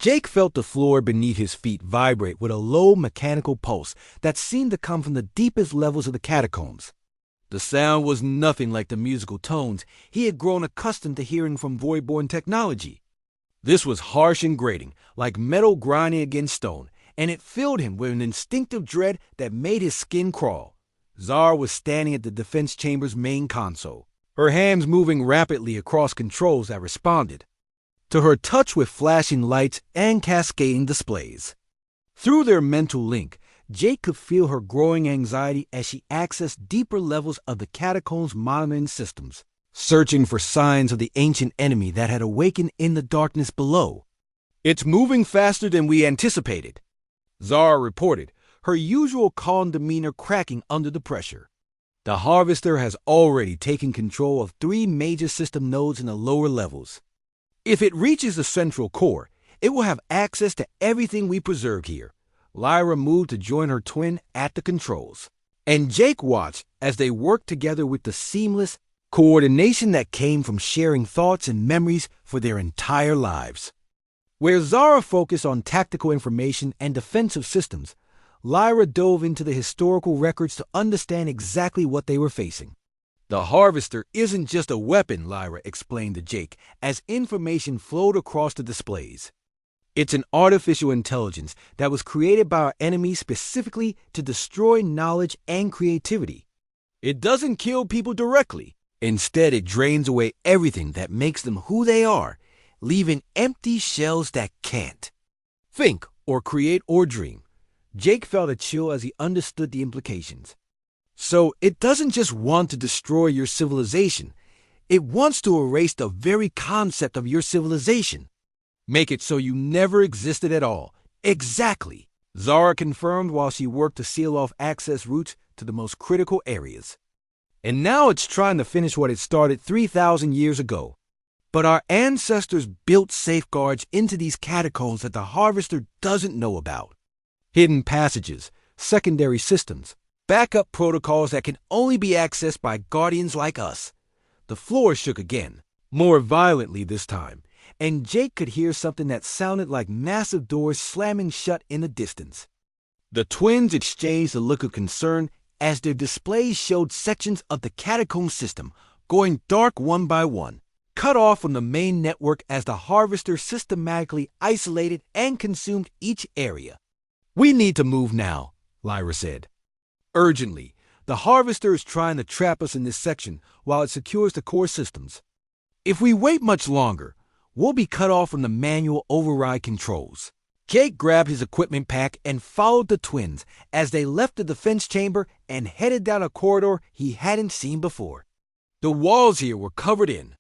Jake felt the floor beneath his feet vibrate with a low mechanical pulse that seemed to come from the deepest levels of the catacombs. The sound was nothing like the musical tones he had grown accustomed to hearing from void-born technology. This was harsh and grating, like metal grinding against stone, and it filled him with an instinctive dread that made his skin crawl. Zara was standing at the defense chamber's main console, her hands moving rapidly across controls that responded to her touch with flashing lights and cascading displays. Through their mental link, Jake could feel her growing anxiety as she accessed deeper levels of the catacombs' monitoring systems, searching for signs of the ancient enemy that had awakened in the darkness below. "It's moving faster than we anticipated," Zara reported, her usual calm demeanor cracking under the pressure. "The Harvester has already taken control of 3 major system nodes in the lower levels. If it reaches the central core, it will have access to everything we preserved here." Lyra moved to join her twin at the controls, and Jake watched as they worked together with the seamless coordination that came from sharing thoughts and memories for their entire lives. Where Zara focused on tactical information and defensive systems, Lyra dove into the historical records to understand exactly what they were facing. "The Harvester isn't just a weapon," Lyra explained to Jake as information flowed across the displays. "It's an artificial intelligence that was created by our enemies specifically to destroy knowledge and creativity. It doesn't kill people directly. Instead, it drains away everything that makes them who they are, leaving empty shells that can't think or create or dream." Jake felt a chill as he understood the implications. "So it doesn't just want to destroy your civilization. It wants to erase the very concept of your civilization. Make it so you never existed at all." "Exactly," Zara confirmed while she worked to seal off access routes to the most critical areas. "And now it's trying to finish what it started 3,000 years ago. But our ancestors built safeguards into these catacombs that the Harvester doesn't know about. Hidden passages, secondary systems, backup protocols that can only be accessed by guardians like us." The floor shook again, more violently this time, and Jake could hear something that sounded like massive doors slamming shut in the distance. The twins exchanged a look of concern as their displays showed sections of the catacomb system going dark one by one, cut off from the main network as the Harvester systematically isolated and consumed each area. "We need to move now," Lyra said. "Urgently. The Harvester is trying to trap us in this section while it secures the core systems. If we wait much longer, we'll be cut off from the manual override controls." Jake grabbed his equipment pack and followed the twins as they left the defense chamber and headed down a corridor he hadn't seen before. The walls here were covered in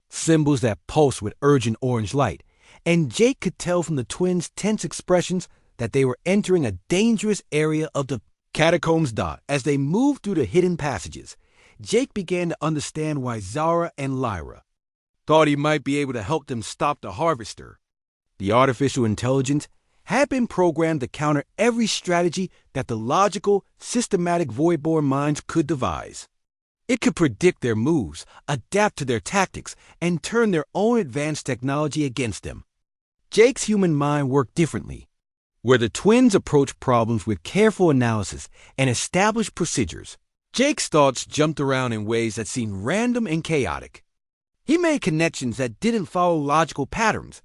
symbols that pulsed with urgent orange light, and Jake could tell from the twins' tense expressions that they were entering a dangerous area of the catacombs. As they moved through the hidden passages, Jake began to understand why Zara and Lyra thought he might be able to help them stop the Harvester. The artificial intelligence had been programmed to counter every strategy that the logical, systematic void-born minds could devise. It could predict their moves, adapt to their tactics, and turn their own advanced technology against them. Jake's human mind worked differently, where the twins approached problems with careful analysis and established procedures. Jake's thoughts jumped around in ways that seemed random and chaotic. He made connections that didn't follow logical patterns,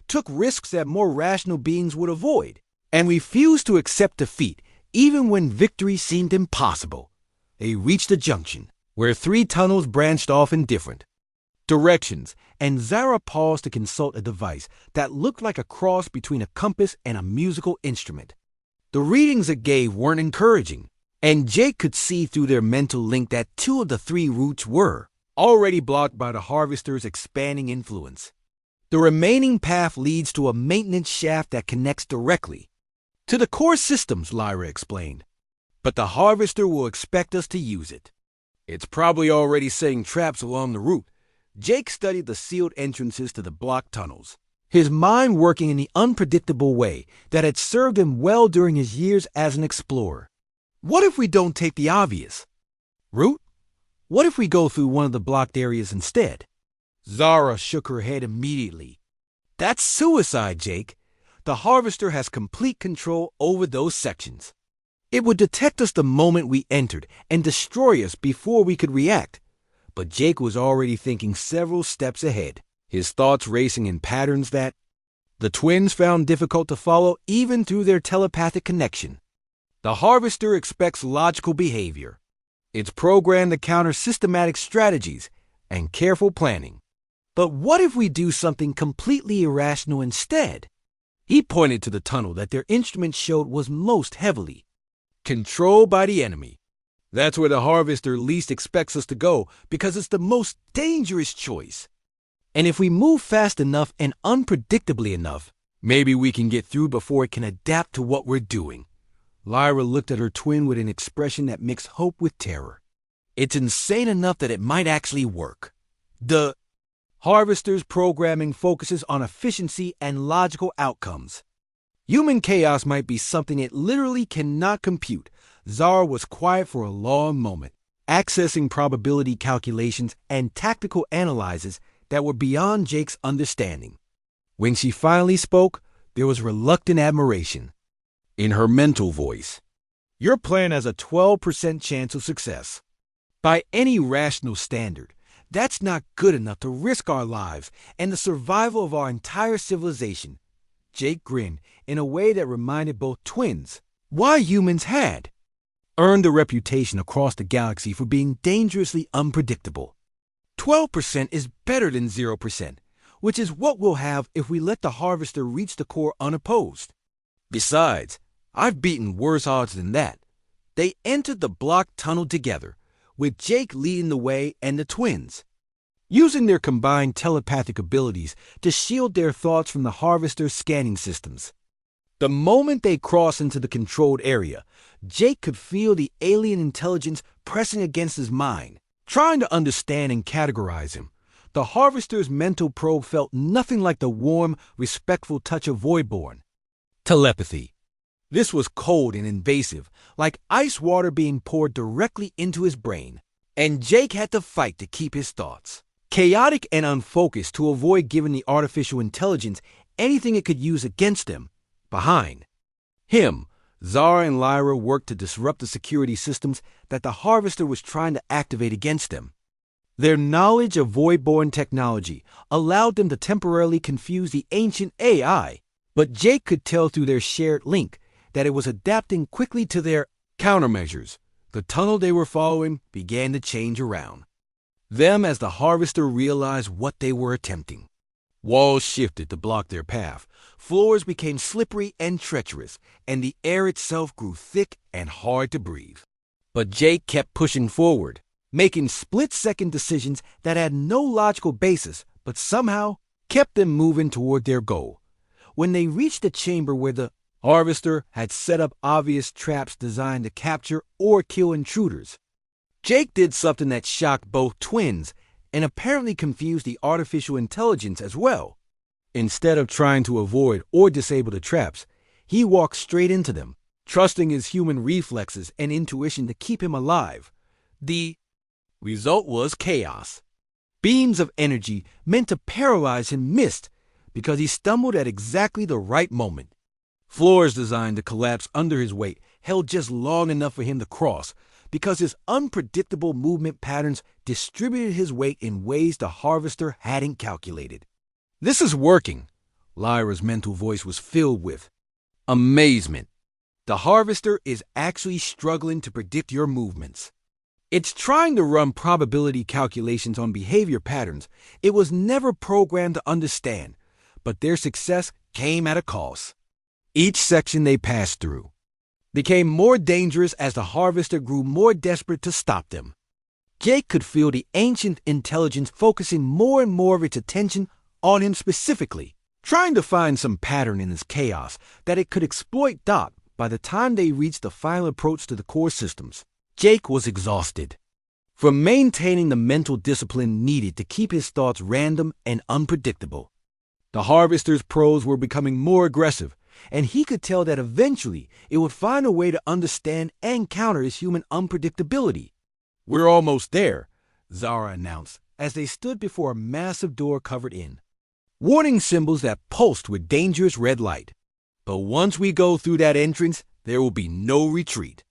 took risks that more rational beings would avoid, and refused to accept defeat even when victory seemed impossible. They reached a junction where 3 tunnels branched off in different directions, and Zara paused to consult a device that looked like a cross between a compass and a musical instrument. The readings it gave weren't encouraging, and Jake could see through their mental link that 2 of the 3 routes were already blocked by the Harvester's expanding influence. The remaining path leads to a maintenance shaft that connects directly to the core systems, Lyra explained. But the Harvester will expect us to use it. It's probably already setting traps along the route. Jake studied the sealed entrances to the blocked tunnels, his mind working in the unpredictable way that had served him well during his years as an explorer. What if we don't take the obvious route? What if we go through one of the blocked areas instead? Zara shook her head immediately. That's suicide, Jake. the Harvester has complete control over those sections. It would detect us the moment we entered and destroy us before we could react. But Jake was already thinking several steps ahead, his thoughts racing in patterns that the twins found difficult to follow even through their telepathic connection. The Harvester expects logical behavior. It's programmed to counter systematic strategies and careful planning. But what if we do something completely irrational instead? He pointed to the tunnel that their instruments showed was most heavily controlled by the enemy. That's where the Harvester least expects us to go because it's the most dangerous choice. And if we move fast enough and unpredictably enough, maybe we can get through before it can adapt to what we're doing. Lyra looked at her twin with an expression that mixed hope with terror. It's insane enough that it might actually work. The Harvester's programming focuses on efficiency and logical outcomes. Human chaos might be something it literally cannot compute. Zara was quiet for a long moment, accessing probability calculations and tactical analyses that were beyond Jake's understanding. When she finally spoke, there was reluctant admiration in her mental voice. Your plan has a 12% chance of success. By any rational standard, that's not good enough to risk our lives and the survival of our entire civilization. Jake grinned in a way that reminded both twins why humans had earned a reputation across the galaxy for being dangerously unpredictable. 12% is better than 0%, which is what we'll have if we let the Harvester reach the core unopposed. Besides, I've beaten worse odds than that. They entered the blocked tunnel together, with Jake leading the way and the twins, using their combined telepathic abilities to shield their thoughts from the Harvester's scanning systems. The moment they crossed into the controlled area, Jake could feel the alien intelligence pressing against his mind, trying to understand and categorize him. The Harvester's mental probe felt nothing like the warm, respectful touch of Voidborn telepathy. This was cold and invasive, like ice water being poured directly into his brain, and Jake had to fight to keep his thoughts chaotic and unfocused to avoid giving the artificial intelligence anything it could use against them. Behind him, Zara and Lyra worked to disrupt the security systems that the Harvester was trying to activate against them. Their knowledge of Voidborn technology allowed them to temporarily confuse the ancient AI, but Jake could tell through their shared link that it was adapting quickly to their countermeasures. The tunnel they were following began to change around them as the Harvester realized what they were attempting. Walls shifted to block their path, floors became slippery and treacherous, and the air itself grew thick and hard to breathe. But Jake kept pushing forward, making split-second decisions that had no logical basis, but somehow kept them moving toward their goal. When they reached the chamber where the Harvester had set up obvious traps designed to capture or kill intruders, Jake did something that shocked both twins and apparently confused the artificial intelligence as well. Instead of trying to avoid or disable the traps, he walked straight into them, trusting his human reflexes and intuition to keep him alive. The result was chaos. Beams of energy meant to paralyze him missed because he stumbled at exactly the right moment. Floors designed to collapse under his weight held just long enough for him to cross, because his unpredictable movement patterns distributed his weight in ways the Harvester hadn't calculated. This is working. Lyra's mental voice was filled with amazement. The Harvester is actually struggling to predict your movements. It's trying to run probability calculations on behavior patterns it was never programmed to understand, but their success came at a cost. Each section they passed through became more dangerous as the Harvester grew more desperate to stop them. Jake could feel the ancient intelligence focusing more and more of its attention on him specifically, trying to find some pattern in his chaos that it could exploit. By the time they reached the final approach to the core systems, Jake was exhausted from maintaining the mental discipline needed to keep his thoughts random and unpredictable. The Harvester's probes were becoming more aggressive, and he could tell that eventually it would find a way to understand and counter his human unpredictability. We're almost there, Zara announced as they stood before a massive door covered in warning symbols that pulsed with dangerous red light. But once we go through that entrance, there will be no retreat.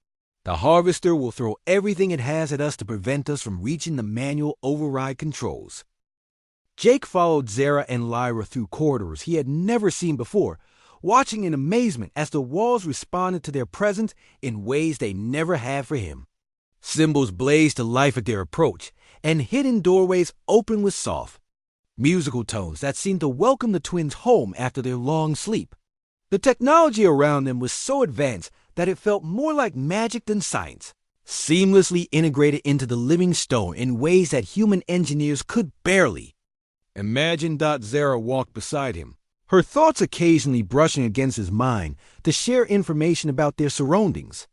The Harvester will throw everything it has at us to prevent us from reaching the manual override controls. Jake followed Zara and Lyra through corridors he had never seen before, watching in amazement as the walls responded to their presence in ways they never had for him. Symbols blazed to life at their approach, and hidden doorways opened with soft, musical tones that seemed to welcome the twins home after their long sleep. The technology around them was so advanced that it felt more like magic than science, seamlessly integrated into the living stone in ways that human engineers could barely. Imagine. Zara walked beside him, her thoughts occasionally brushing against his mind to share information about their surroundings.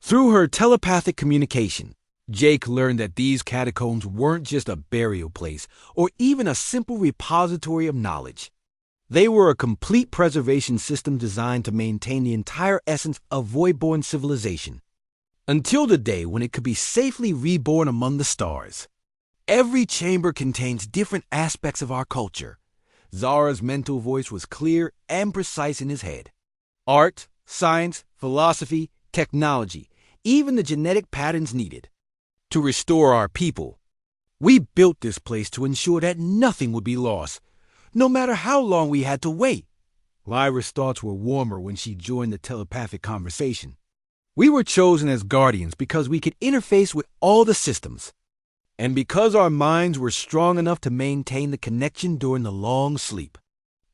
Through her telepathic communication, Jake learned that these catacombs weren't just a burial place or even a simple repository of knowledge. They were a complete preservation system designed to maintain the entire essence of void-born civilization, until the day when it could be safely reborn among the stars. Every chamber contains different aspects of our culture. Zara's mental voice was clear and precise in his head. Art, science, philosophy, technology, even the genetic patterns needed to restore our people. We built this place to ensure that nothing would be lost, no matter how long we had to wait. Lyra's thoughts were warmer when she joined the telepathic conversation. We were chosen as guardians because we could interface with all the systems, and because our minds were strong enough to maintain the connection during the long sleep.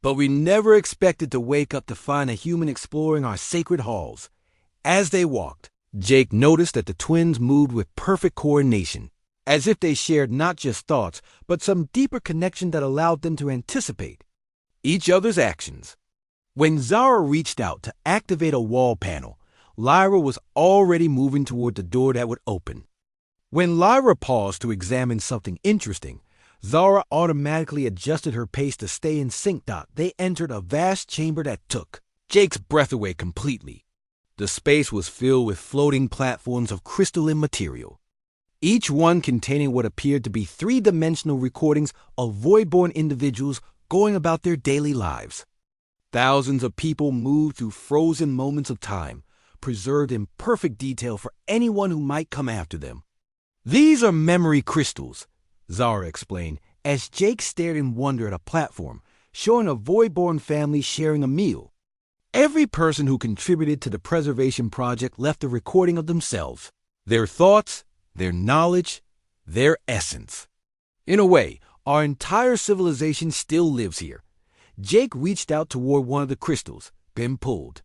But we never expected to wake up to find a human exploring our sacred halls. As they walked, Jake noticed that the twins moved with perfect coordination, as if they shared not just thoughts, but some deeper connection that allowed them to anticipate each other's actions. When Zara reached out to activate a wall panel, Lyra was already moving toward the door that would open. When Lyra paused to examine something interesting, Zara automatically adjusted her pace to stay in sync. They entered a vast chamber that took Jake's breath away completely. The space was filled with floating platforms of crystalline material, each one containing what appeared to be three-dimensional recordings of void-born individuals going about their daily lives. Thousands of people moved through frozen moments of time, preserved in perfect detail for anyone who might come after them. These are memory crystals, Zara explained, as Jake stared in wonder at a platform showing a void-born family sharing a meal. Every person who contributed to the preservation project left a recording of themselves, their thoughts, their knowledge, their essence. In a way, our entire civilization still lives here. Jake reached out toward one of the crystals, then pulled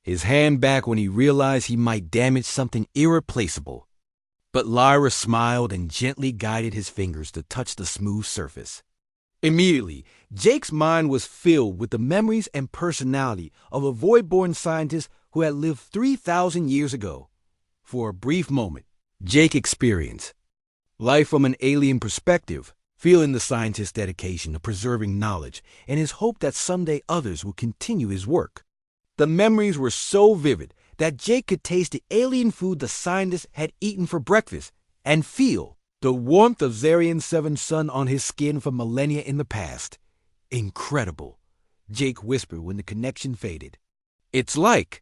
his hand back when he realized he might damage something irreplaceable. But Lyra smiled and gently guided his fingers to touch the smooth surface. Immediately, Jake's mind was filled with the memories and personality of a void-born scientist who had lived 3,000 years ago. For a brief moment, Jake experienced life from an alien perspective, feeling the scientist's dedication to preserving knowledge and his hope that someday others would continue his work. The memories were so vivid that Jake could taste the alien food the scientist had eaten for breakfast and feel the warmth of Zarian Seven's sun on his skin from millennia in the past. Incredible, Jake whispered when the connection faded. It's like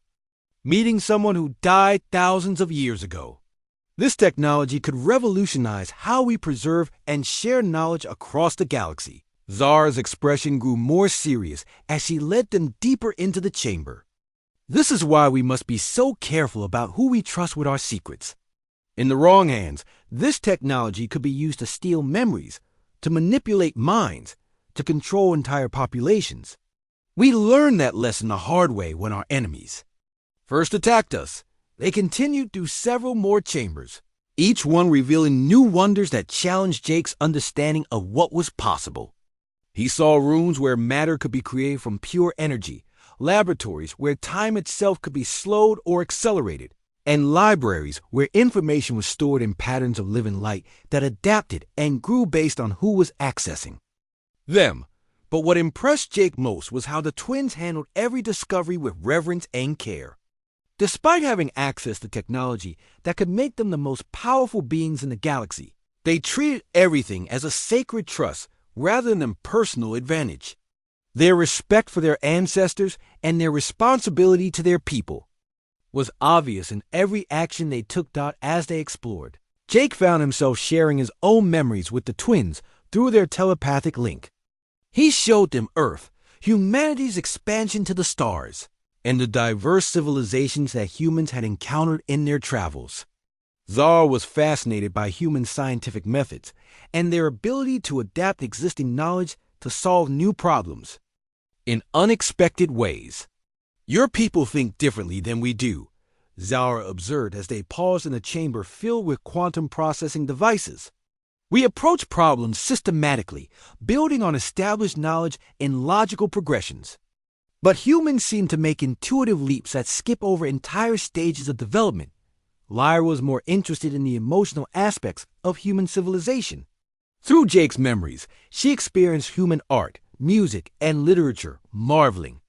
meeting someone who died thousands of years ago. This technology could revolutionize how we preserve and share knowledge across the galaxy. Zara's expression grew more serious as she led them deeper into the chamber. This is why we must be so careful about who we trust with our secrets. In the wrong hands, this technology could be used to steal memories, to manipulate minds, to control entire populations. We learned that lesson the hard way when our enemies first attacked us. They continued through several more chambers, each one revealing new wonders that challenged Jake's understanding of what was possible. He saw rooms where matter could be created from pure energy, laboratories where time itself could be slowed or accelerated, and libraries where information was stored in patterns of living light that adapted and grew based on who was accessing them. But what impressed Jake most was how the twins handled every discovery with reverence and care. Despite having access to technology that could make them the most powerful beings in the galaxy, they treated everything as a sacred trust rather than personal advantage. Their respect for their ancestors and their responsibility to their people was obvious in every action they took as they explored. Jake found himself sharing his own memories with the twins through their telepathic link. He showed them Earth, humanity's expansion to the stars, and the diverse civilizations that humans had encountered in their travels. Zara was fascinated by human scientific methods and their ability to adapt existing knowledge to solve new problems in unexpected ways. "Your people think differently than we do," Zara observed as they paused in a chamber filled with quantum processing devices. "We approach problems systematically, building on established knowledge in logical progressions. But humans seem to make intuitive leaps that skip over entire stages of development." Lyra was more interested in the emotional aspects of human civilization. Through Jake's memories, she experienced human art, music, and literature, marveling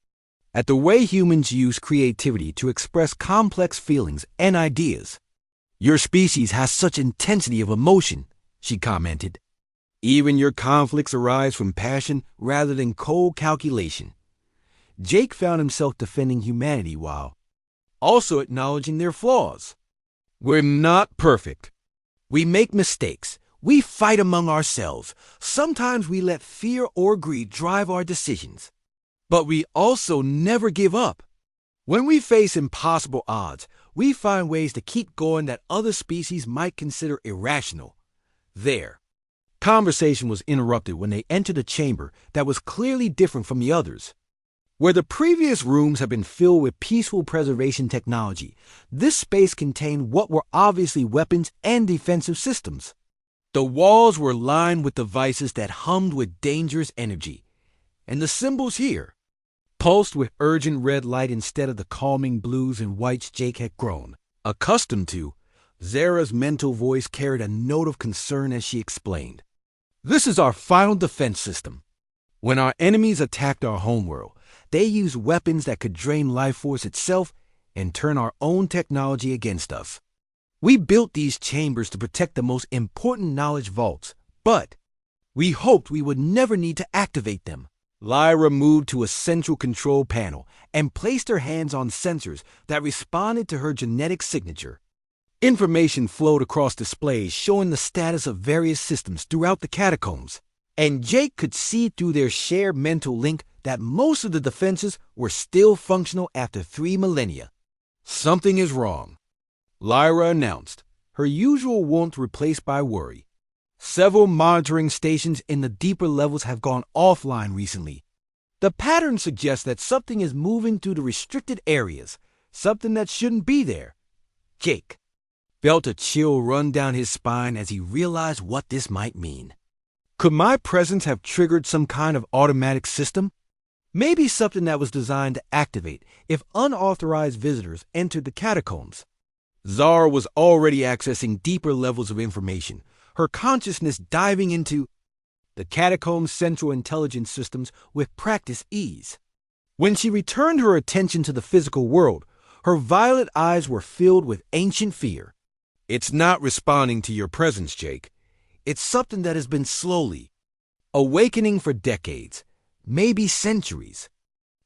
at the way humans use creativity to express complex feelings and ideas. "Your species has such intensity of emotion," she commented. "Even your conflicts arise from passion rather than cold calculation." Jake found himself defending humanity while also acknowledging their flaws. "We're not perfect. We make mistakes. We fight among ourselves. Sometimes we let fear or greed drive our decisions. But we also never give up. When we face impossible odds, we find ways to keep going that other species might consider irrational." Their conversation was interrupted when they entered a chamber that was clearly different from the others. Where the previous rooms had been filled with peaceful preservation technology, this space contained what were obviously weapons and defensive systems. The walls were lined with devices that hummed with dangerous energy, and the symbols here pulsed with urgent red light instead of the calming blues and whites Jake had grown accustomed to. Zara's mental voice carried a note of concern as she explained. "This is our final defense system. When our enemies attacked our homeworld, they used weapons that could drain life force itself and turn our own technology against us. We built these chambers to protect the most important knowledge vaults, but we hoped we would never need to activate them." Lyra moved to a central control panel and placed her hands on sensors that responded to her genetic signature. Information flowed across displays showing the status of various systems throughout the catacombs, and Jake could see through their shared mental link that most of the defenses were still functional after 3 millennia. "Something is wrong," Lyra announced, her usual warmth replaced by worry. "Several monitoring stations in the deeper levels have gone offline recently. The pattern suggests that something is moving through the restricted areas, something that shouldn't be there." Jake felt a chill run down his spine as he realized what this might mean. Could my presence have triggered some kind of automatic system? Maybe something that was designed to activate if unauthorized visitors entered the catacombs. Zara was already accessing deeper levels of information, her consciousness diving into the catacombs' central intelligence systems with practiced ease. When she returned her attention to the physical world, her violet eyes were filled with ancient fear. "It's not responding to your presence, Jake. It's something that has been slowly awakening for decades, maybe centuries.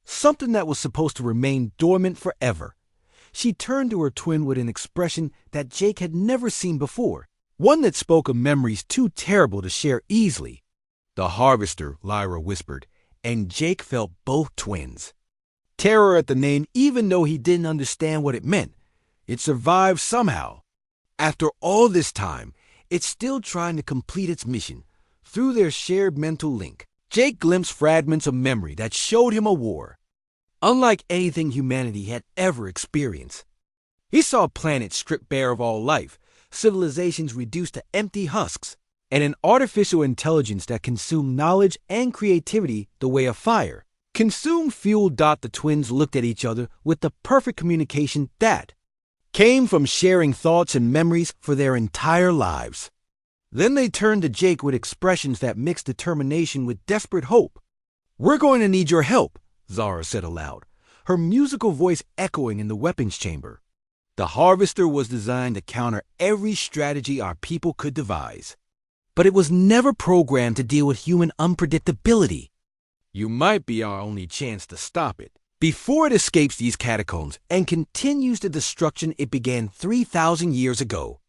Something that was supposed to remain dormant forever." She turned to her twin with an expression that Jake had never seen before, one that spoke of memories too terrible to share easily. "The Harvester," Lyra whispered, and Jake felt both twins' terror at the name even though he didn't understand what it meant. It survived somehow. After all this time, it's still trying to complete its mission. Through their shared mental link, Jake glimpsed fragments of memory that showed him a war unlike anything humanity had ever experienced. He saw planets stripped bare of all life, civilizations reduced to empty husks, and an artificial intelligence that consumed knowledge and creativity the way of fire consumed fuel. The twins looked at each other with the perfect communication that came from sharing thoughts and memories for their entire lives. Then they turned to Jake with expressions that mixed determination with desperate hope. "We're going to need your help," Zara said aloud, her musical voice echoing in the weapons chamber. The Harvester was designed to counter every strategy our people could devise, but it was never programmed to deal with human unpredictability. "You might be our only chance to stop it," before it escapes these catacombs and continues the destruction it began 3,000 years ago.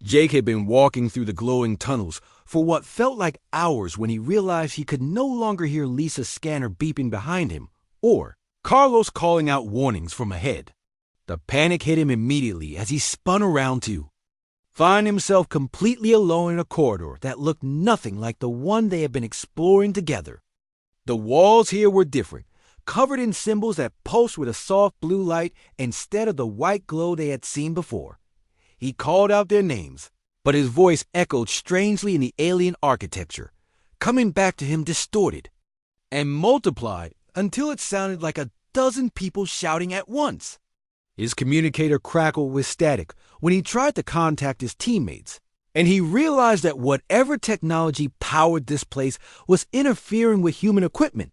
Jake had been walking through the glowing tunnels for what felt like hours when he realized he could no longer hear Lisa's scanner beeping behind him or Carlos calling out warnings from ahead. The panic hit him immediately as he spun around to find himself completely alone in a corridor that looked nothing like the one they had been exploring together. The walls here were different, covered in symbols that pulsed with a soft blue light instead of the white glow they had seen before. He called out their names, but his voice echoed strangely in the alien architecture, coming back to him distorted, and multiplied until it sounded like a dozen people shouting at once. His communicator crackled with static when he tried to contact his teammates, and he realized that whatever technology powered this place was interfering with human equipment.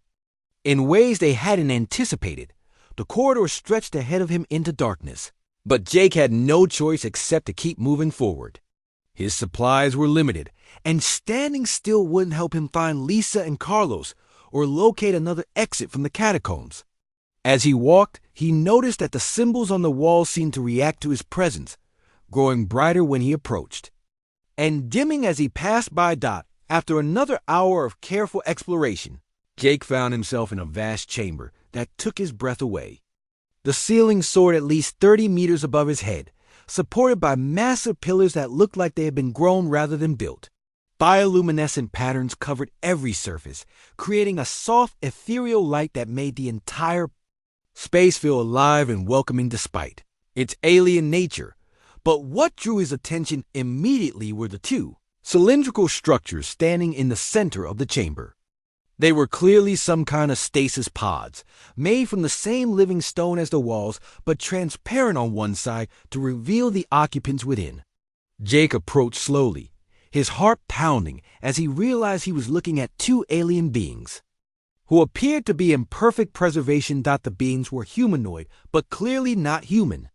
In ways they hadn't anticipated, the corridor stretched ahead of him into darkness. But Jake had no choice except to keep moving forward. His supplies were limited, and standing still wouldn't help him find Lisa and Carlos or locate another exit from the catacombs. As he walked, he noticed that the symbols on the wall seemed to react to his presence, growing brighter when he approached, and dimming as he passed by. After another hour of careful exploration, Jake found himself in a vast chamber that took his breath away. The ceiling soared at least 30 meters above his head, supported by massive pillars that looked like they had been grown rather than built. Bioluminescent patterns covered every surface, creating a soft, ethereal light that made the entire space feel alive and welcoming despite its alien nature. But what drew his attention immediately were the two cylindrical structures standing in the center of the chamber. They were clearly some kind of stasis pods, made from the same living stone as the walls, but transparent on one side to reveal the occupants within. Jake approached slowly, his heart pounding as he realized he was looking at two alien beings, who appeared to be in perfect preservation. The beings were humanoid, but clearly not human.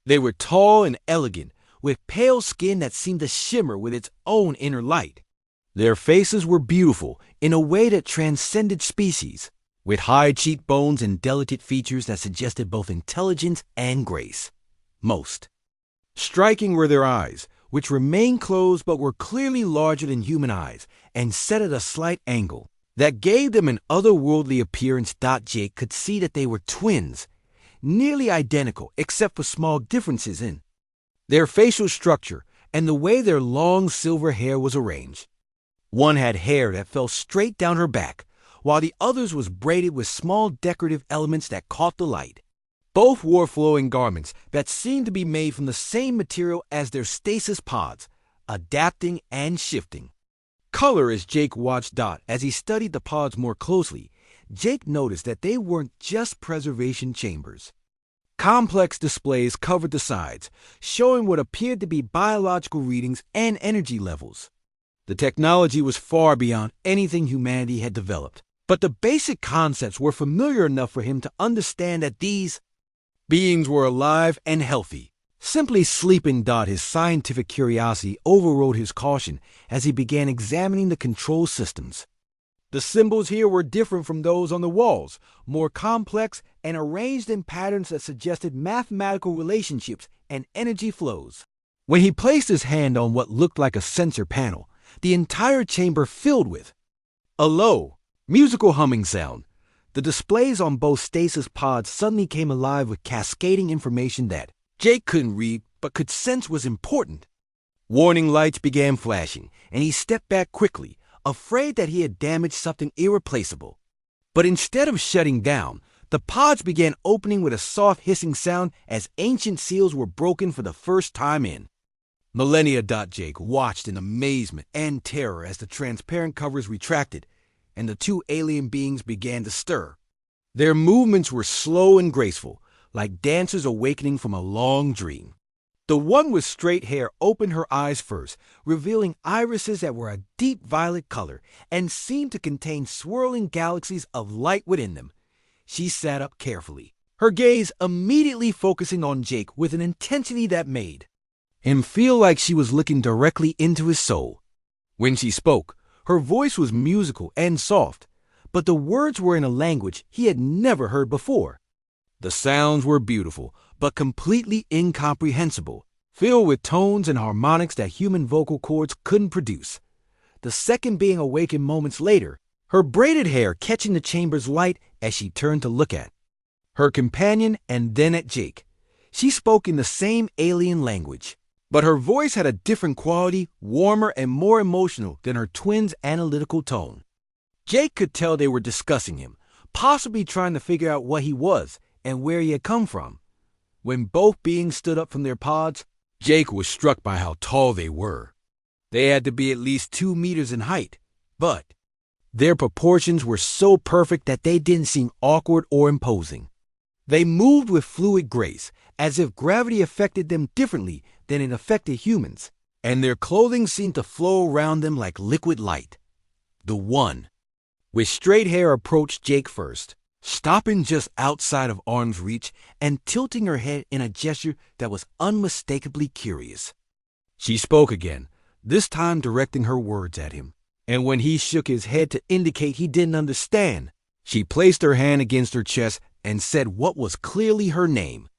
They were tall and elegant, with pale skin that seemed to shimmer with its own inner light. Their faces were beautiful in a way that transcended species, with high cheekbones and delicate features that suggested both intelligence and grace. Most striking were their eyes, which remained closed but were clearly larger than human eyes and set at a slight angle that gave them an otherworldly appearance. Jake could see that they were twins, nearly identical except for small differences in their facial structure and the way their long silver hair was arranged. One had hair that fell straight down her back, while the other's was braided with small decorative elements that caught the light. Both wore flowing garments that seemed to be made from the same material as their stasis pods, adapting and shifting color as Jake watched. As he studied the pods more closely, Jake noticed that they weren't just preservation chambers. Complex displays covered the sides, showing what appeared to be biological readings and energy levels. The technology was far beyond anything humanity had developed, but the basic concepts were familiar enough for him to understand that these beings were alive and healthy. Simply sleeping. His scientific curiosity overrode his caution as he began examining the control systems. The symbols here were different from those on the walls, more complex and arranged in patterns that suggested mathematical relationships and energy flows. When he placed his hand on what looked like a sensor panel, the entire chamber filled with a low, musical humming sound. The displays on both stasis pods suddenly came alive with cascading information that Jake couldn't read but could sense was important. Warning lights began flashing, and he stepped back quickly, afraid that he had damaged something irreplaceable. But instead of shutting down, the pods began opening with a soft hissing sound as ancient seals were broken for the first time in millennia. Jake watched in amazement and terror as the transparent covers retracted and the two alien beings began to stir. Their movements were slow and graceful, like dancers awakening from a long dream. The one with straight hair opened her eyes first, revealing irises that were a deep violet color and seemed to contain swirling galaxies of light within them. She sat up carefully, her gaze immediately focusing on Jake with an intensity that made him feel like she was looking directly into his soul. When she spoke, her voice was musical and soft, but the words were in a language he had never heard before. The sounds were beautiful, but completely incomprehensible, filled with tones and harmonics that human vocal cords couldn't produce. The second being awakened moments later, her braided hair catching the chamber's light as she turned to look at her companion and then at Jake. She spoke in the same alien language, but her voice had a different quality, warmer and more emotional than her twin's analytical tone. Jake could tell they were discussing him, possibly trying to figure out what he was and where he had come from. When both beings stood up from their pods, Jake was struck by how tall they were. They had to be at least 2 meters in height, but their proportions were so perfect that they didn't seem awkward or imposing. They moved with fluid grace, as if gravity affected them differently than it affected humans, and their clothing seemed to flow around them like liquid light. The one with straight hair approached Jake first, stopping just outside of arm's reach and tilting her head in a gesture that was unmistakably curious. She spoke again, this time directing her words at him, and when he shook his head to indicate he didn't understand, she placed her hand against her chest and said what was clearly her name.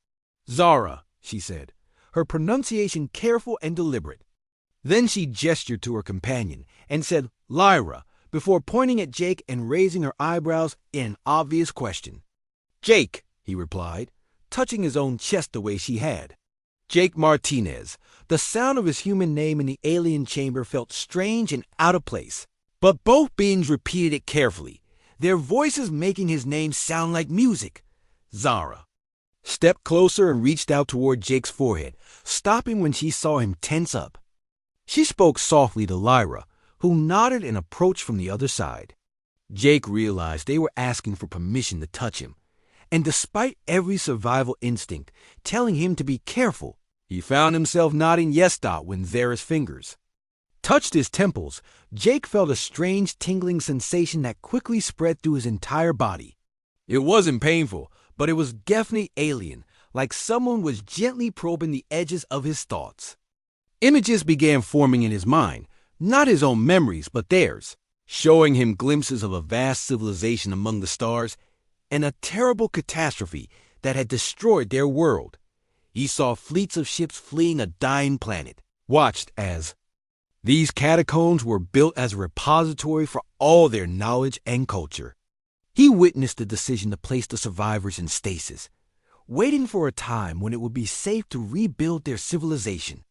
"Zara," she said, her pronunciation careful and deliberate. Then she gestured to her companion and said Lyra, before pointing at Jake and raising her eyebrows in an obvious question. "Jake," he replied, touching his own chest the way she had. Jake Martinez. The sound of his human name in the alien chamber felt strange and out of place, but both beings repeated it carefully, their voices making his name sound like music. Zara stepped closer and reached out toward Jake's forehead, stopping when she saw him tense up. She spoke softly to Lyra, who nodded and approached from the other side. Jake realized they were asking for permission to touch him, and despite every survival instinct telling him to be careful, he found himself nodding yes when Zara's fingers touched his temples. Jake felt a strange tingling sensation that quickly spread through his entire body. It wasn't painful, but it was definitely alien, like someone was gently probing the edges of his thoughts. Images began forming in his mind, not his own memories, but theirs, showing him glimpses of a vast civilization among the stars and a terrible catastrophe that had destroyed their world. He saw fleets of ships fleeing a dying planet, watched as these catacombs were built as a repository for all their knowledge and culture. He witnessed the decision to place the survivors in stasis, waiting for a time when it would be safe to rebuild their civilization.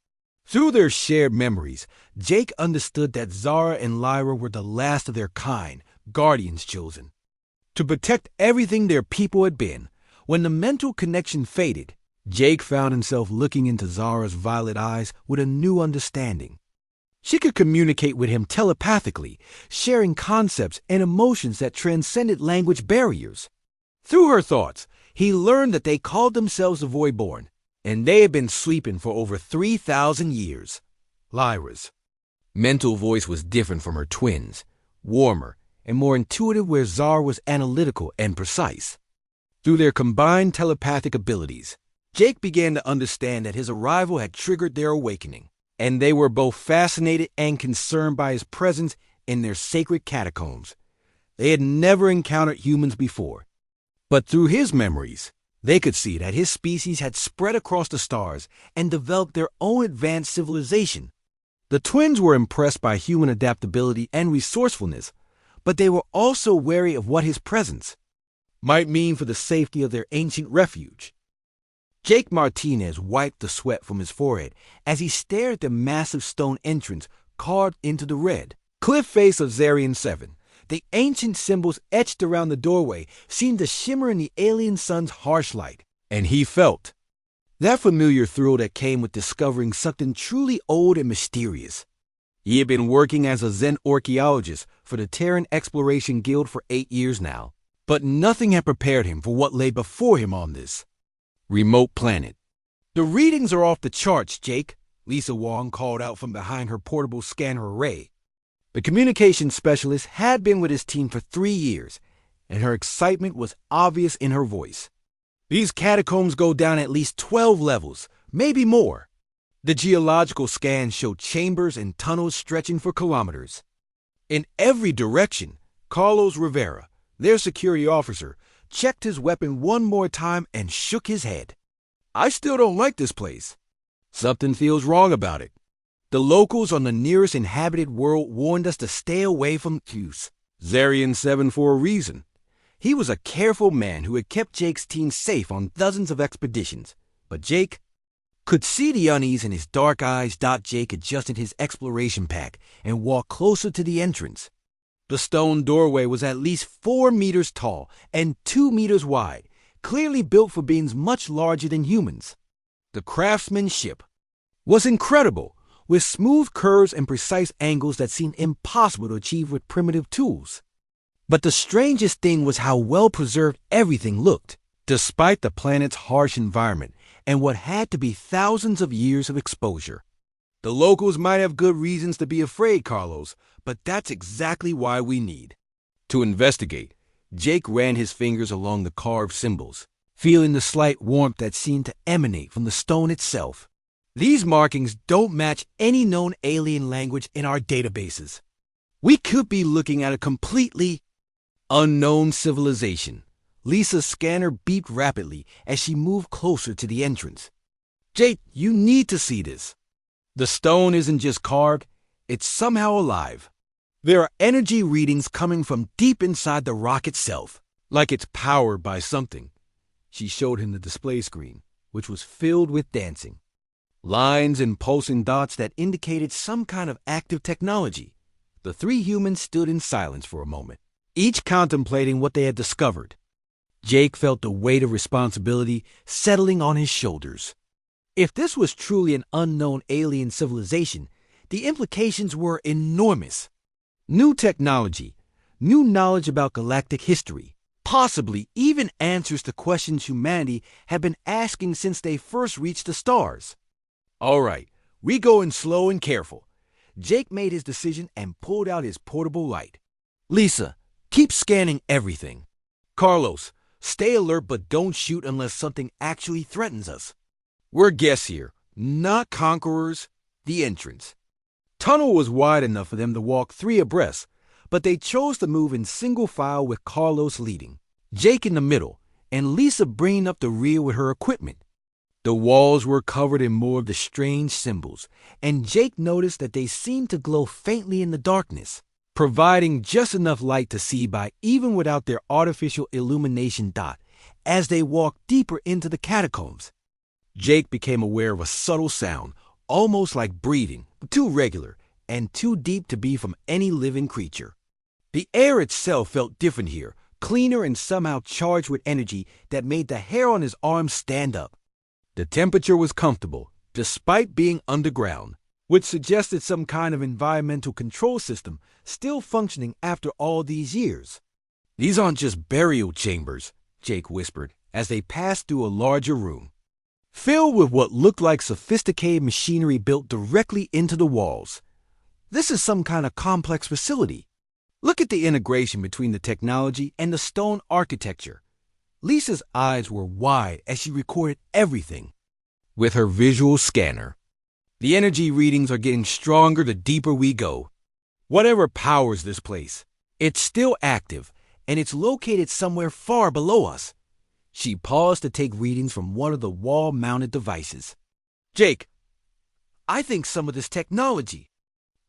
Through their shared memories, Jake understood that Zara and Lyra were the last of their kind, guardians chosen to protect everything their people had been. When the mental connection faded, Jake found himself looking into Zara's violet eyes with a new understanding. She could communicate with him telepathically, sharing concepts and emotions that transcended language barriers. Through her thoughts, he learned that they called themselves the Voidborn, and they had been sleeping for over 3,000 years. Lyra's mental voice was different from her twins, warmer and more intuitive, where Zara was analytical and precise. Through their combined telepathic abilities, Jake began to understand that his arrival had triggered their awakening, and they were both fascinated and concerned by his presence in their sacred catacombs. They had never encountered humans before, but through his memories, they could see that his species had spread across the stars and developed their own advanced civilization. The twins were impressed by human adaptability and resourcefulness, but they were also wary of what his presence might mean for the safety of their ancient refuge. Jake Martinez wiped the sweat from his forehead as he stared at the massive stone entrance carved into the red cliff face of Zarian 7. The ancient symbols etched around the doorway seemed to shimmer in the alien sun's harsh light, and he felt that familiar thrill that came with discovering something truly old and mysterious. He had been working as a Zen archaeologist for the Terran Exploration Guild for 8 years now, but nothing had prepared him for what lay before him on this remote planet. "The readings are off the charts, Jake," Lisa Wong called out from behind her portable scanner array. The communications specialist had been with his team for 3 years, and her excitement was obvious in her voice. "These catacombs go down at least 12 levels, maybe more." The geological scans showed chambers and tunnels stretching for kilometers. In every direction, Carlos Rivera, Their security officer checked his weapon one more time and shook his head. I still don't like this place. Something feels wrong about it. The locals on the nearest inhabited world warned us to stay away from Q's. Zarian 7 for a reason. He was a careful man who had kept Jake's team safe on dozens of expeditions. But Jake could see the unease in his dark eyes. Jake adjusted his exploration pack and walked closer to the entrance. The stone doorway was at least 4 meters tall and 2 meters wide, clearly built for beings much larger than humans. The craftsmanship was incredible, with smooth curves and precise angles that seemed impossible to achieve with primitive tools. But the strangest thing was how well preserved everything looked, despite the planet's harsh environment and what had to be thousands of years of exposure. The locals might have good reasons to be afraid, Carlos, but that's exactly why we need to investigate. Jake ran his fingers along the carved symbols, feeling the slight warmth that seemed to emanate from the stone itself. These markings don't match any known alien language in our databases. We could be looking at a completely unknown civilization. Lisa's scanner beeped rapidly as she moved closer to the entrance. Jake, you need to see this. The stone isn't just carved, it's somehow alive. There are energy readings coming from deep inside the rock itself, like it's powered by something. She showed him the display screen, which was filled with dancing lines and pulsing dots that indicated some kind of active technology. The 3 humans stood in silence for a moment, each contemplating what they had discovered. Jake felt the weight of responsibility settling on his shoulders. If this was truly an unknown alien civilization, the implications were enormous. New technology, new knowledge about galactic history, possibly even answers to questions humanity had been asking since they first reached the stars. All right, we go in slow and careful. Jake made his decision and pulled out his portable light. Lisa, keep scanning everything. Carlos, stay alert but don't shoot unless something actually threatens us. We're guests here, not conquerors. The entrance tunnel was wide enough for them to walk 3 abreast, but they chose to move in single file with Carlos leading, Jake in the middle, and Lisa bringing up the rear with her equipment. The walls were covered in more of the strange symbols, and Jake noticed that they seemed to glow faintly in the darkness, providing just enough light to see by even without their artificial illumination dot. As they walked deeper into the catacombs, Jake became aware of a subtle sound, almost like breathing, too regular and too deep to be from any living creature. The air itself felt different here, cleaner and somehow charged with energy that made the hair on his arms stand up. The temperature was comfortable, despite being underground, which suggested some kind of environmental control system still functioning after all these years. These aren't just burial chambers, Jake whispered as they passed through a larger room, filled with what looked like sophisticated machinery built directly into the walls. This is some kind of complex facility. Look at the integration between the technology and the stone architecture. Lisa's eyes were wide as she recorded everything with her visual scanner. The energy readings are getting stronger the deeper we go. Whatever powers this place, it's still active, and it's located somewhere far below us. She paused to take readings from one of the wall-mounted devices. Jake, I think some of this technology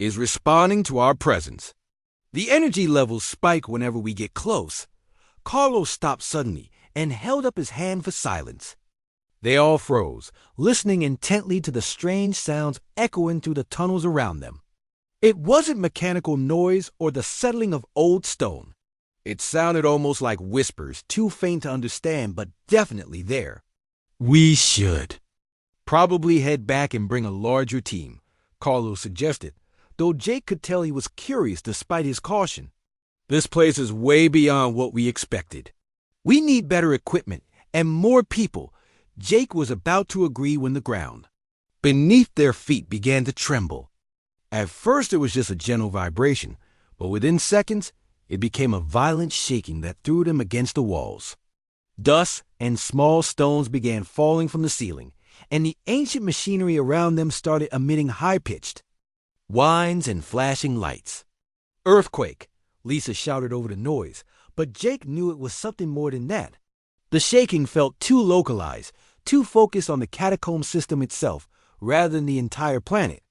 is responding to our presence. The energy levels spike whenever we get close. Carlos stopped suddenly and held up his hand for silence. They all froze, listening intently to the strange sounds echoing through the tunnels around them. It wasn't mechanical noise or the settling of old stone. It sounded almost like whispers, too faint to understand, but definitely there. We should probably head back and bring a larger team, Carlos suggested, though Jake could tell he was curious despite his caution. This place is way beyond what we expected. We need better equipment and more people. Jake was about to agree when the ground beneath their feet began to tremble. At first it was just a gentle vibration, but within seconds it became a violent shaking that threw them against the walls. Dust and small stones began falling from the ceiling, and the ancient machinery around them started emitting high-pitched whines and flashing lights. Earthquake, Lisa shouted over the noise, but Jake knew it was something more than that. The shaking felt too localized, too focused on the catacomb system itself, rather than the entire planet.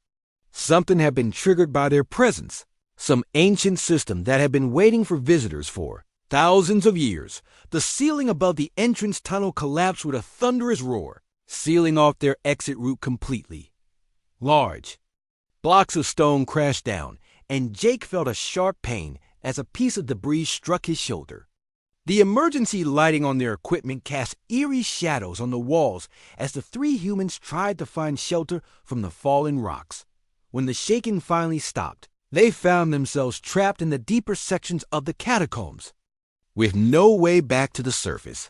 Something had been triggered by their presence, some ancient system that had been waiting for visitors for thousands of years. The ceiling above the entrance tunnel collapsed with a thunderous roar, sealing off their exit route completely. Large blocks of stone crashed down, and Jake felt a sharp pain as a piece of debris struck his shoulder. The emergency lighting on their equipment cast eerie shadows on the walls as the three humans tried to find shelter from the fallen rocks. When the shaking finally stopped, they found themselves trapped in the deeper sections of the catacombs, with no way back to the surface.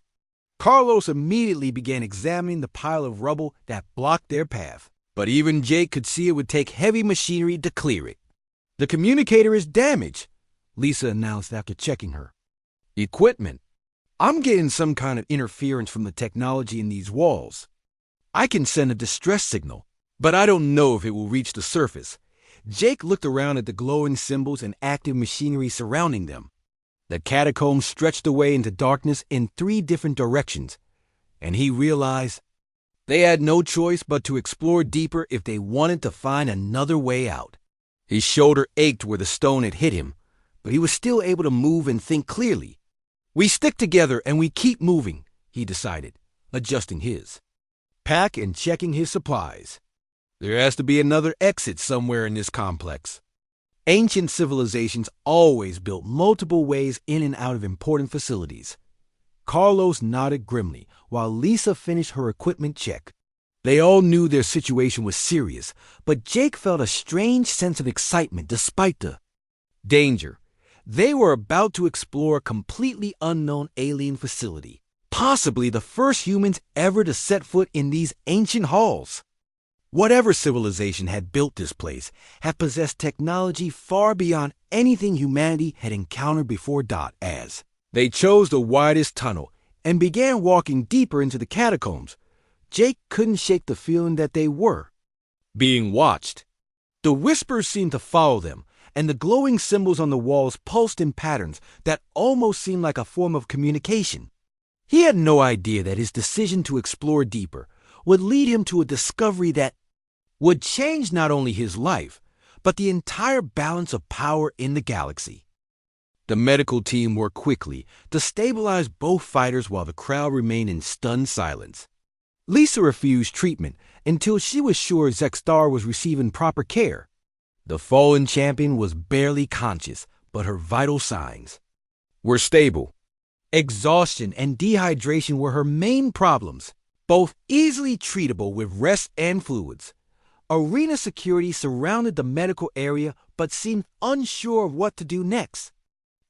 Carlos immediately began examining the pile of rubble that blocked their path, but even Jake could see it would take heavy machinery to clear it. "The communicator is damaged," Lisa announced after checking her equipment. "I'm getting some kind of interference from the technology in these walls. I can send a distress signal, but I don't know if it will reach the surface." Jake looked around at the glowing symbols and active machinery surrounding them. The catacombs stretched away into darkness in 3 different directions, and he realized they had no choice but to explore deeper if they wanted to find another way out. His shoulder ached where the stone had hit him, but he was still able to move and think clearly. "We stick together and we keep moving," he decided, adjusting his pack and checking his supplies. There has to be another exit somewhere in this complex. Ancient civilizations always built multiple ways in and out of important facilities. Carlos nodded grimly while Lisa finished her equipment check. They all knew their situation was serious, but Jake felt a strange sense of excitement despite the danger. They were about to explore a completely unknown alien facility, possibly the first humans ever to set foot in these ancient halls. Whatever civilization had built this place had possessed technology far beyond anything humanity had encountered before. As they chose the widest tunnel and began walking deeper into the catacombs, Jake couldn't shake the feeling that they were being watched. The whispers seemed to follow them, and the glowing symbols on the walls pulsed in patterns that almost seemed like a form of communication. He had no idea that his decision to explore deeper would lead him to a discovery that would change not only his life, but the entire balance of power in the galaxy. The medical team worked quickly to stabilize both fighters while the crowd remained in stunned silence. Lisa refused treatment until she was sure Zexstar was receiving proper care. The fallen champion was barely conscious, but her vital signs were stable. Exhaustion and dehydration were her main problems, both easily treatable with rest and fluids. Arena security surrounded the medical area but seemed unsure of what to do next.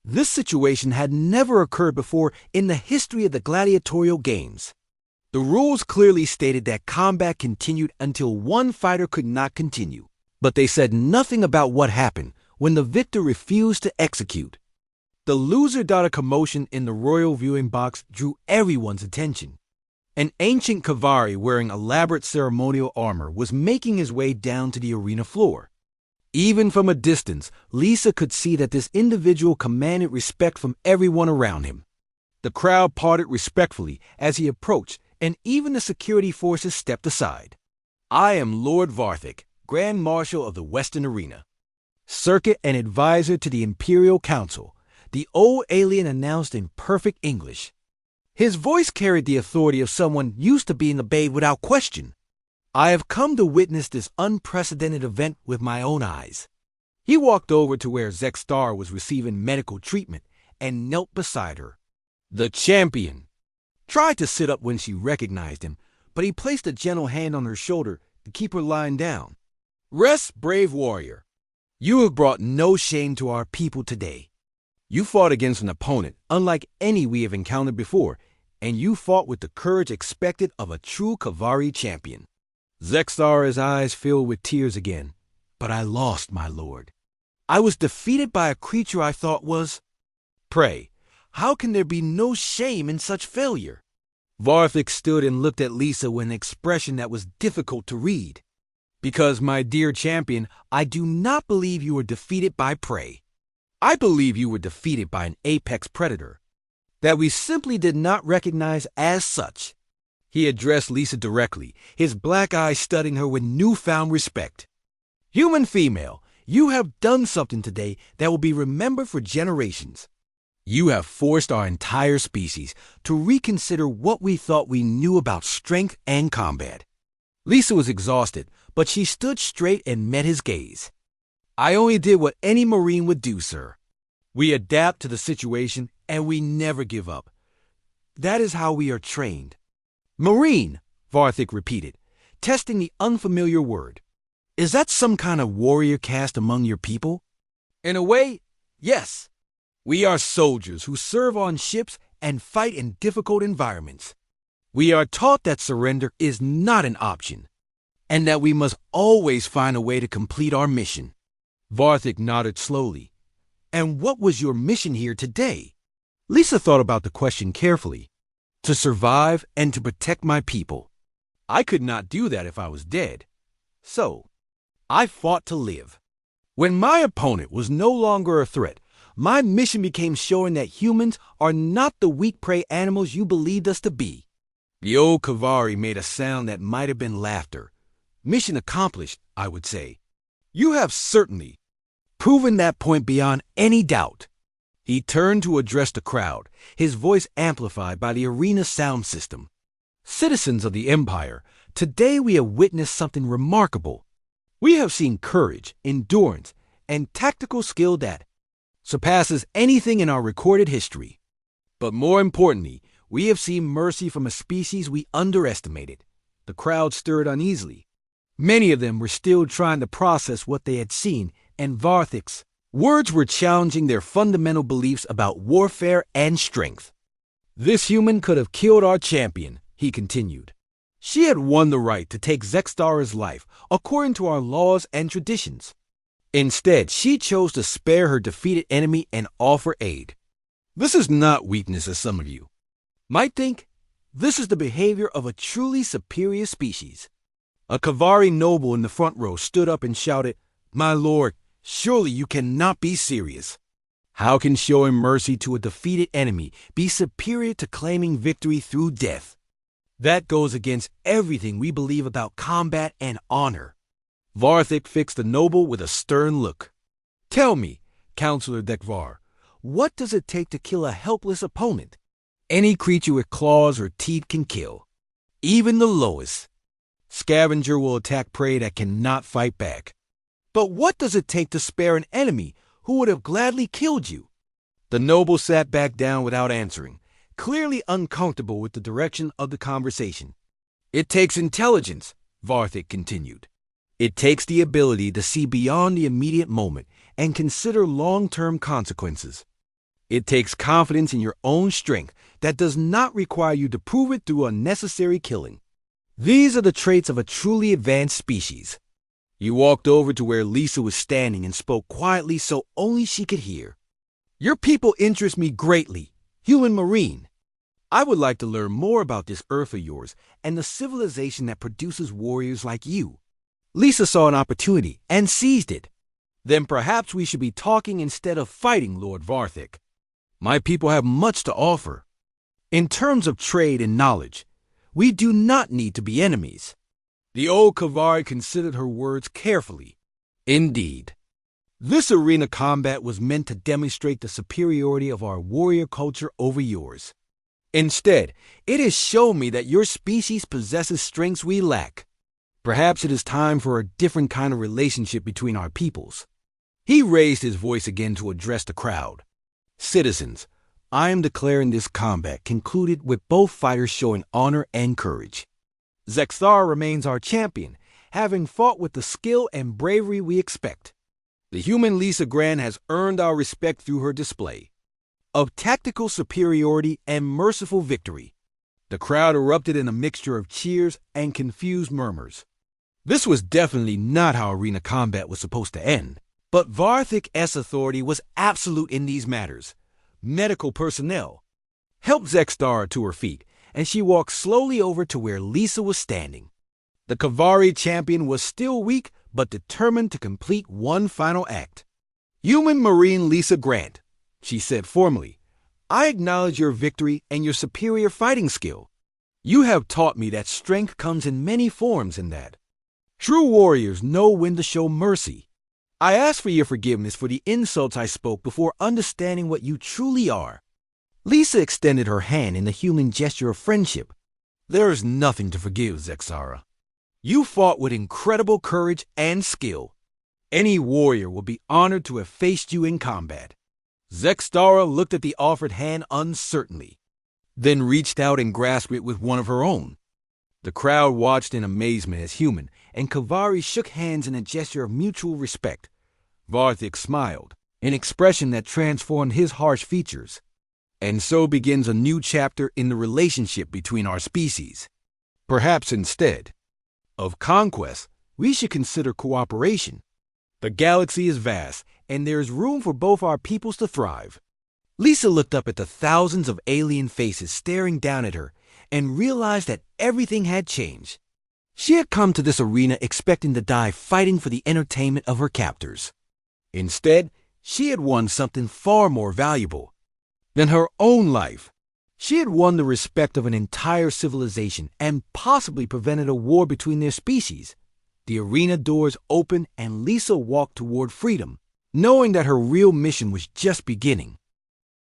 This situation had never occurred before in the history of the gladiatorial games. The rules clearly stated that combat continued until one fighter could not continue, but they said nothing about what happened when the victor refused to execute. The loser commotion in the royal viewing box drew everyone's attention. An ancient Kavari wearing elaborate ceremonial armor was making his way down to the arena floor. Even from a distance, Lisa could see that this individual commanded respect from everyone around him. The crowd parted respectfully as he approached, and even the security forces stepped aside. "I am Lord Varthik, Grand Marshal of the Western Arena, Circuit and advisor to the Imperial Council," the old alien announced in perfect English. His voice carried the authority of someone used to being obeyed without question. "I have come to witness this unprecedented event with my own eyes." He walked over to where Zexstar was receiving medical treatment and knelt beside her. The champion tried to sit up when she recognized him, but he placed a gentle hand on her shoulder to keep her lying down. "Rest, brave warrior. You have brought no shame to our people today. You fought against an opponent unlike any we have encountered before, and you fought with the courage expected of a true Kavari champion." Zexstar's eyes filled with tears again. "But I lost, my lord. I was defeated by a creature I thought was prey. How can there be no shame in such failure?" Varthik stood and looked at Lisa with an expression that was difficult to read. "Because, my dear champion, I do not believe you were defeated by prey. I believe you were defeated by an apex predator that we simply did not recognize as such. He addressed Lisa directly, his black eyes studying her with newfound respect. Human female, you have done something today that will be remembered for generations. You have forced our entire species to reconsider what we thought we knew about strength and combat. Lisa was exhausted, but she stood straight and met his gaze. I only did what any Marine would do, sir. We adapt to the situation and we never give up. That is how we are trained. Marine, Varthik repeated, testing the unfamiliar word. Is that some kind of warrior caste among your people? In a way, yes. We are soldiers who serve on ships and fight in difficult environments. We are taught that surrender is not an option, and that we must always find a way to complete our mission. Varthik nodded slowly. And what was your mission here today? Lisa thought about the question carefully. To survive and to protect my people. I could not do that if I was dead. So, I fought to live. When my opponent was no longer a threat, my mission became showing that humans are not the weak prey animals you believed us to be. The old Kavari made a sound that might have been laughter. Mission accomplished, I would say. You have certainly proven that point beyond any doubt. He turned to address the crowd, his voice amplified by the arena sound system. Citizens of the Empire, today we have witnessed something remarkable. We have seen courage, endurance, and tactical skill that surpasses anything in our recorded history. But more importantly, we have seen mercy from a species we underestimated. The crowd stirred uneasily. Many of them were still trying to process what they had seen, and Varthik's words were challenging their fundamental beliefs about warfare and strength. This human could have killed our champion, he continued. She had won the right to take Zextara's life according to our laws and traditions. Instead, she chose to spare her defeated enemy and offer aid. This is not weakness, as some of you might think. This is the behavior of a truly superior species. A Kavari noble in the front row stood up and shouted, "My lord, surely you cannot be serious. How can showing mercy to a defeated enemy be superior to claiming victory through death? That goes against everything we believe about combat and honor." Varthik fixed the noble with a stern look. Tell me, Counselor Dekvar, what does it take to kill a helpless opponent? Any creature with claws or teeth can kill. Even the lowest. Scavenger will attack prey that cannot fight back. But what does it take to spare an enemy who would have gladly killed you? The noble sat back down without answering, clearly uncomfortable with the direction of the conversation. It takes intelligence, Varthik continued. It takes the ability to see beyond the immediate moment and consider long-term consequences. It takes confidence in your own strength that does not require you to prove it through unnecessary killing. These are the traits of a truly advanced species. He walked over to where Lisa was standing and spoke quietly so only she could hear. Your people interest me greatly, human Marine. I would like to learn more about this Earth of yours and the civilization that produces warriors like you. Lisa saw an opportunity and seized it. Then perhaps we should be talking instead of fighting, Lord Varthik. My people have much to offer. In terms of trade and knowledge, we do not need to be enemies. The old Kavari considered her words carefully. Indeed, this arena combat was meant to demonstrate the superiority of our warrior culture over yours. Instead, it has shown me that your species possesses strengths we lack. Perhaps it is time for a different kind of relationship between our peoples. He raised his voice again to address the crowd. Citizens, I am declaring this combat concluded with both fighters showing honor and courage. Zexthar remains our champion, having fought with the skill and bravery we expect. The human Lisa Gran has earned our respect through her display of tactical superiority and merciful victory. The crowd erupted in a mixture of cheers and confused murmurs. This was definitely not how arena combat was supposed to end. But Varthik's authority was absolute in these matters. Medical personnel helped Zexstar to her feet, and she walked slowly over to where Lisa was standing. The Kavari champion was still weak, but determined to complete one final act. Human Marine Lisa Grant, she said formally, I acknowledge your victory and your superior fighting skill. You have taught me that strength comes in many forms and that true warriors know when to show mercy. I ask for your forgiveness for the insults I spoke before understanding what you truly are. Lisa extended her hand in a human gesture of friendship. There is nothing to forgive, Zexara. You fought with incredible courage and skill. Any warrior will be honored to have faced you in combat. Zexara looked at the offered hand uncertainly, then reached out and grasped it with one of her own. The crowd watched in amazement as Human and Kavari shook hands in a gesture of mutual respect. Varthik smiled, an expression that transformed his harsh features. And so begins a new chapter in the relationship between our species. Perhaps instead of conquest, we should consider cooperation. The galaxy is vast, and there is room for both our peoples to thrive. Lisa looked up at the thousands of alien faces staring down at her and realized that everything had changed. She had come to this arena expecting to die fighting for the entertainment of her captors. Instead, she had won something far more valuable than her own life. She had won the respect of an entire civilization and possibly prevented a war between their species. The arena doors opened and Lisa walked toward freedom, knowing that her real mission was just beginning.